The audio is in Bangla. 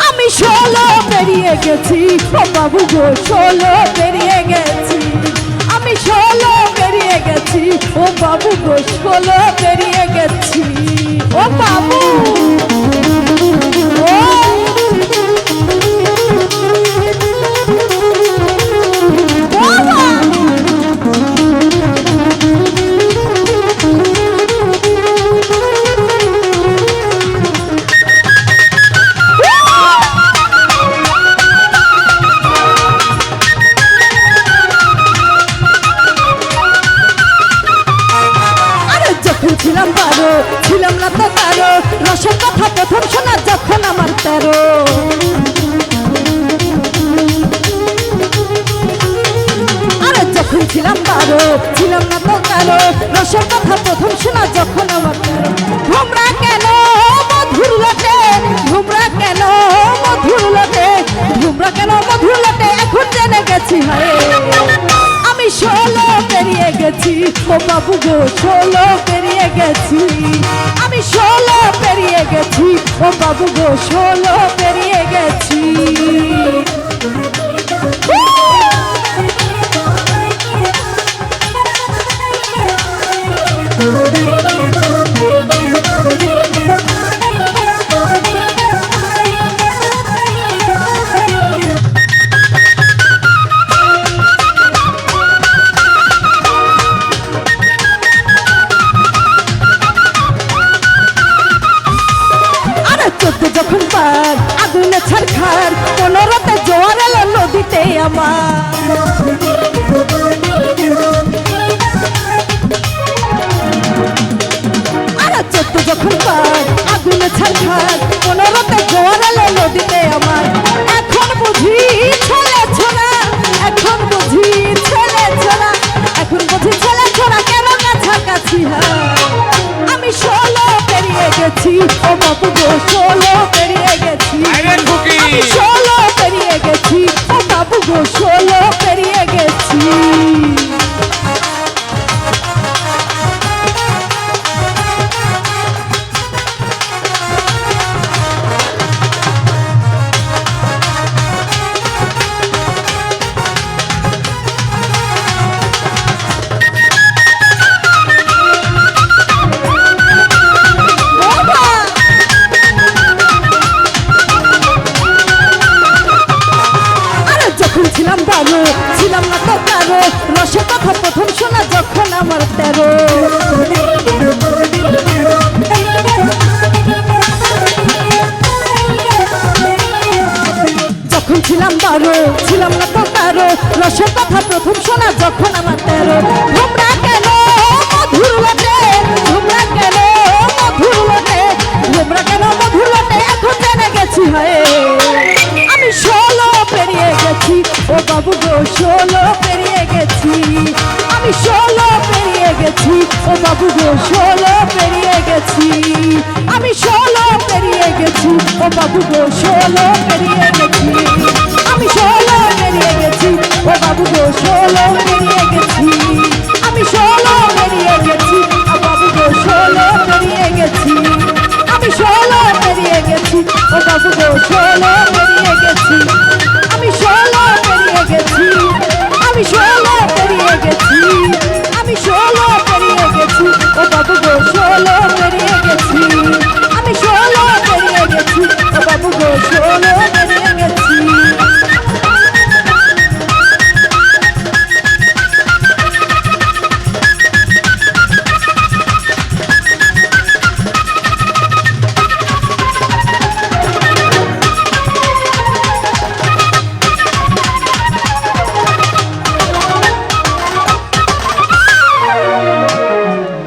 আমি 16 পেরিয়ে গেছি ও বাবু গো 16 পেরিয়ে গেছি আমি 16 পেরিয়ে গেছি ও বাবু গো 16 পেরিয়ে গেছি ও বাবু ছিলাম বারো ছিলাম না তো কারো রসের কথা প্রথম শোনা যখন আমার 13 আরে যখন ছিলাম বারো ছিলাম না তো কারো রসের কথা প্রথম শোনা যখন আমার 13 ঘুমরা কেন মধুর লটে ঘুমরা কেন মধুর লটে ঘুমরা কেন মধুর লটে এখন জেনে গেছি হায় আমি 16 পেরিয়ে গেছি ও বাবু গো 16 পেরিয়ে গেছি আমি 16 পেরিয়ে গেছি ও বাবু গো 16 পেরিয়ে গেছি যখন পার আগুনে ছারখার 15তে জোয়ার এলো নদীতে আমার আরে 14 যখন পার আগুনে ছারখার 15তে জোয়ার এলো নদীতে আমার এখন বুঝি ছেলে ছোড়া এখন বুঝি ছেলে ছোড়া এখন বুঝি ছেলে ছোড়া কেন কাছাকাছি আমি 16 পেরিয়ে গেছি ও বাবু গো 16 পেরিয়ে গেছি আমি 16 পেরিয়ে গেছি ও বাবু গো 16 পেরিয়ে গেছি ছিলাম বারো ছিলাম না তো কারো রসের কথা প্রথম শোনা যখন আমার 13 যখন ছিলাম বারো ছিলাম না তো কারো রসের কথা প্রথম শোনা যখন আমার 13 ঘুমরা কেন মধুর লটে ঘুমরা কেন মধুর লটে ঘুমরা কেন মধুর লটে এখন জেনে গেছি হায় আমি 16 পেরিয়ে গেছি ও বাবু গো 16 পেরিয়ে গেছি আমি 16 পেরিয়ে গেছি ও বাবু গো 16 পেরিয়ে গেছি আমি 16 পেরিয়ে গেছি ও বাবু গো 16 পেরিয়ে গেছি আমি 16 পেরিয়ে গেছি ও বাবু গো 16 পেরিয়ে গেছি আমি 16 পেরিয়ে গেছি ও বাবু গো 16 পেরিয়ে গেছি আমি 16 পেরিয়ে গেছি ও বাবু গো 16 পেরিয়ে গেছি